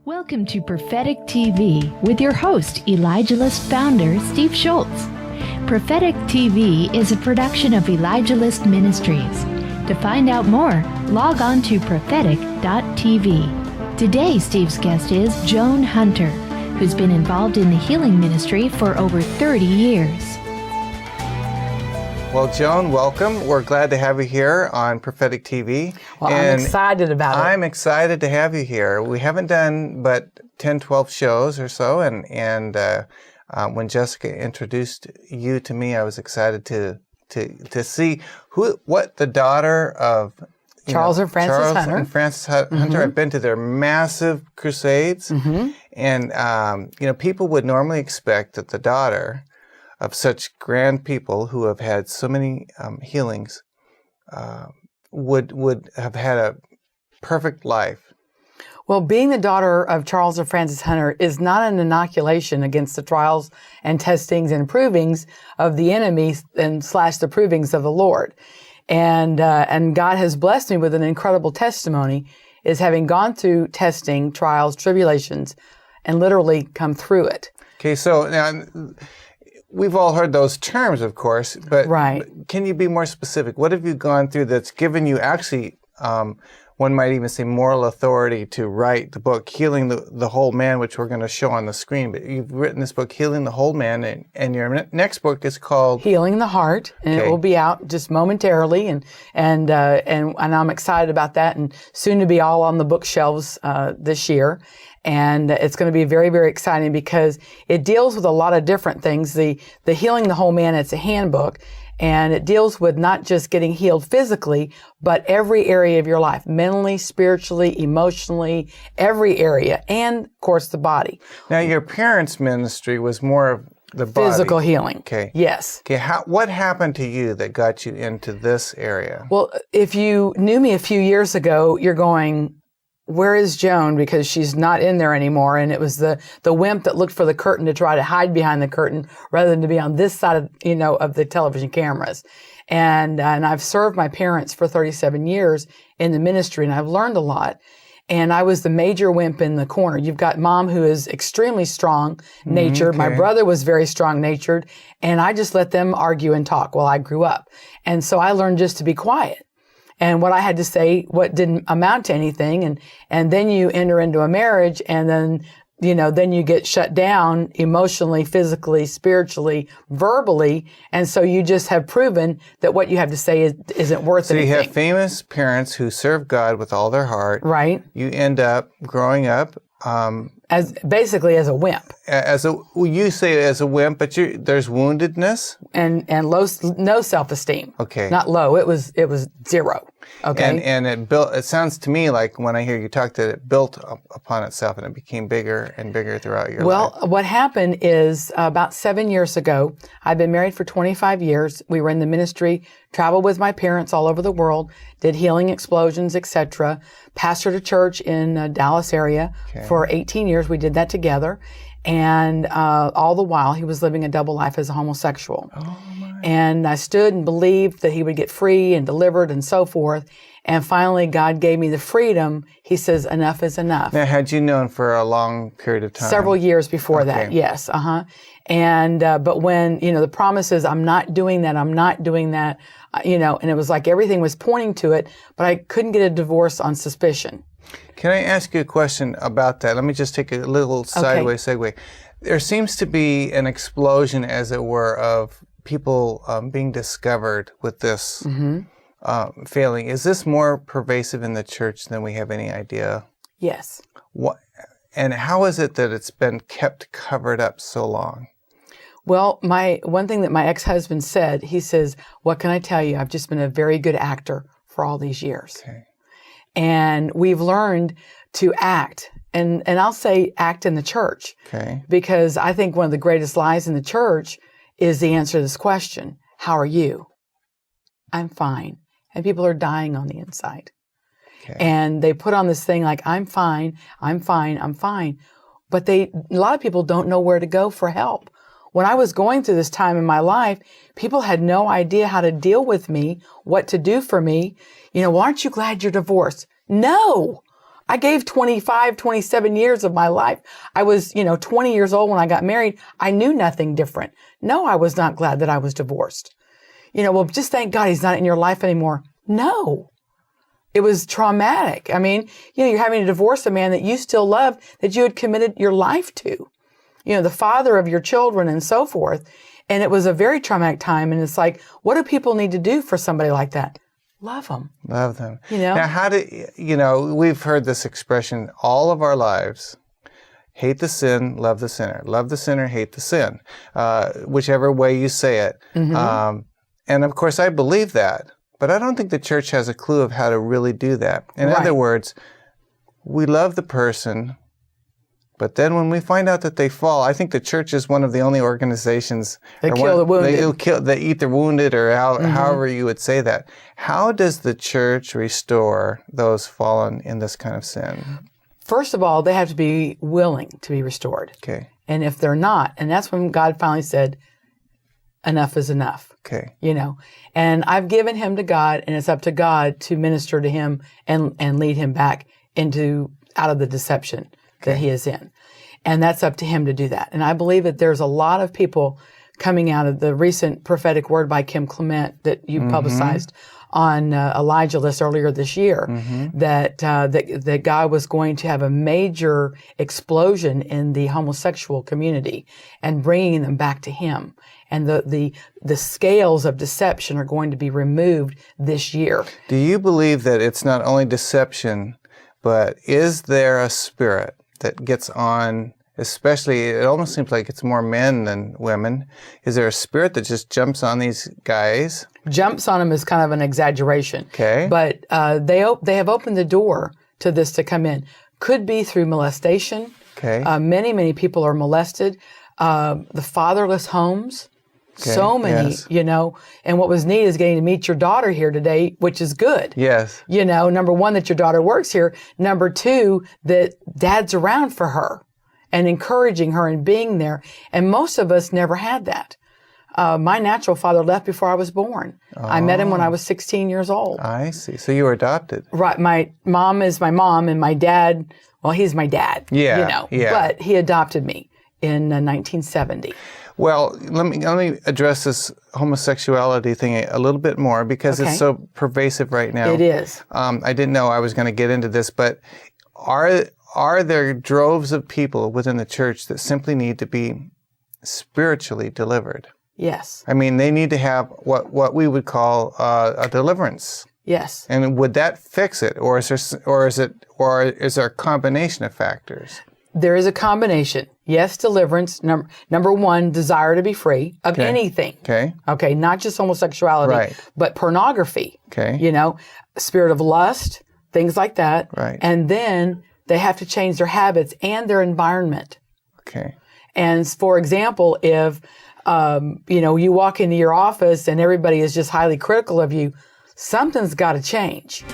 Welcome to Prophetic TV with your host, Elijah List founder, Steve Shultz. Prophetic TV is a production of Elijah List Ministries. To find out more, log on to prophetic.tv. Today, Steve's guest is Joan Hunter, who's been involved in the healing ministry for over 30 years. Well, Joan, welcome. We're glad to have you here on Prophetic TV. Well, I'm excited about it. I'm excited to have you here. We haven't done but 10, 12 shows or so, and when Jessica introduced you to me, I was excited to see what the daughter of Charles and Frances Hunter. Charles and Frances Hunter. Mm-hmm. I've been to their massive crusades, mm-hmm. and people would normally expect that the daughter of such grand people who have had so many healings would have had a perfect life. Well, being the daughter of Charles and Frances Hunter is not an inoculation against the trials and testings and provings of the enemy and / the provings of the Lord. And God has blessed me with an incredible testimony, is having gone through testing, trials, tribulations, and literally come through it. Okay, so now we've all heard those terms, of course, but right. Can you be more specific? What have you gone through that's given you actually, one might even say, moral authority to write the book, Healing the Whole Man, which we're going to show on the screen. But you've written this book, Healing the Whole Man, and your next book is called Healing the Heart, and It will be out just momentarily, and I'm excited about that, and soon to be all on the bookshelves this year. And it's going to be very, very exciting because it deals with a lot of different things. The Healing the Whole Man, it's a handbook, and it deals with not just getting healed physically, but every area of your life, mentally, spiritually, emotionally, every area, and of course the body. Now, your parents' ministry was more of the body. Physical healing. Okay. Yes. Okay. What happened to you that got you into this area? Well, if you knew me a few years ago, you're going, where is Joan? Because she's not in there anymore. And it was the wimp that looked for the curtain to try to hide behind the curtain rather than to be on this side of the television cameras. And I've served my parents for 37 years in the ministry, and I've learned a lot. And I was the major wimp in the corner. You've got mom, who is extremely strong-natured. Okay. My brother was very strong-natured, and I just let them argue and talk while I grew up. And so I learned just to be quiet. And what I had to say, what didn't amount to anything. And then you enter into a marriage, and then you get shut down emotionally, physically, spiritually, verbally. And so you just have proven that what you have to say isn't worth anything. So you have famous parents who serve God with all their heart. Right. You end up growing up as a wimp. You say as a wimp, but there's woundedness and no self-esteem. Okay. Not low. It was zero. Okay. And it sounds to me like when I hear you talk that it built upon itself and it became bigger and bigger throughout your life. Well, what happened is about 7 years ago, I've been married for 25 years. We were in the ministry, traveled with my parents all over the world, did healing explosions, etc. Pastored a church in Dallas area for 18 years. We did that together. And all the while, he was living a double life as a homosexual. Oh, my. And I stood and believed that he would get free and delivered and so forth. And finally, God gave me the freedom. He says, enough is enough. Now, had you known for a long period of time? Several years before that, yes. And, but when, the promise is, I'm not doing that, and it was like everything was pointing to it, but I couldn't get a divorce on suspicion. Can I ask you a question about that? Let me just take a little sideways segue. There seems to be an explosion, as it were, of people being discovered with this failing. Is this more pervasive in the church than we have any idea? Yes. And how is it that it's been kept covered up so long? Well, one thing that my ex-husband said, he says, what can I tell you? I've just been a very good actor for all these years. Okay. And we've learned to act, and I'll say act in the church. Okay. Because I think one of the greatest lies in the church is the answer to this question. How are you? I'm fine. And people are dying on the inside. Okay. And they put on this thing like, I'm fine, I'm fine, I'm fine. But a lot of people don't know where to go for help. When I was going through this time in my life, people had no idea how to deal with me, what to do for me. Well, aren't you glad you're divorced? No, I gave 25, 27 years of my life. I was, 20 years old when I got married. I knew nothing different. No, I was not glad that I was divorced. Well, just thank God he's not in your life anymore. No. It was traumatic. I mean, you're having to divorce a man that you still love, that you had committed your life to. The father of your children and so forth. And it was a very traumatic time. And it's like, what do people need to do for somebody like that? Love them. Love them. Now, how do, we've heard this expression all of our lives. Hate the sin, love the sinner. Love the sinner, hate the sin. Whichever way you say it. Mm-hmm. And of course, I believe that. But I don't think the church has a clue of how to really do that. In other words, we love the person, but then when we find out that they fall, I think the church is one of the only organizations that kill the wounded. They eat the wounded, or however you would say that. How does the church restore those fallen in this kind of sin? First of all, they have to be willing to be restored. Okay. And if they're not, and that's when God finally said, enough is enough. Okay. And I've given him to God, and it's up to God to minister to him and lead him back out of the deception that he is in. And that's up to him to do that. And I believe that there's a lot of people coming out of the recent prophetic word by Kim Clement that you publicized on Elijah List earlier this year, that God was going to have a major explosion in the homosexual community and bringing them back to him. And the scales of deception are going to be removed this year. Do you believe that it's not only deception, but is there a spirit that gets on, especially, it almost seems like it's more men than women. Is there a spirit that just jumps on these guys? Jumps on them is kind of an exaggeration. Okay. But they have opened the door to this to come in. Could be through molestation. Okay. Many, many people are molested. The fatherless homes. Okay. So many, and what was neat is getting to meet your daughter here today, which is good. Yes. Number one, that your daughter works here. Number two, that dad's around for her and encouraging her and being there. And most of us never had that. My natural father left before I was born. Oh. I met him when I was 16 years old. I see. So you were adopted. Right. My mom is my mom, and my dad, well, he's my dad. Yeah. But he adopted me in 1970. Well, let me address this homosexuality thing a little bit more, because it's so pervasive right now. It is. I didn't know I was going to get into this, but are there droves of people within the church that simply need to be spiritually delivered? Yes. I mean, they need to have what we would call a deliverance. Yes. And would that fix it, or is there a combination of factors? There is a combination. Yes, deliverance. Number one, desire to be free of anything. Okay, not just homosexuality, but pornography. Spirit of lust, things like that. Right. And then they have to change their habits and their environment. Okay. And for example, if you walk into your office and everybody is just highly critical of you, something's got to change.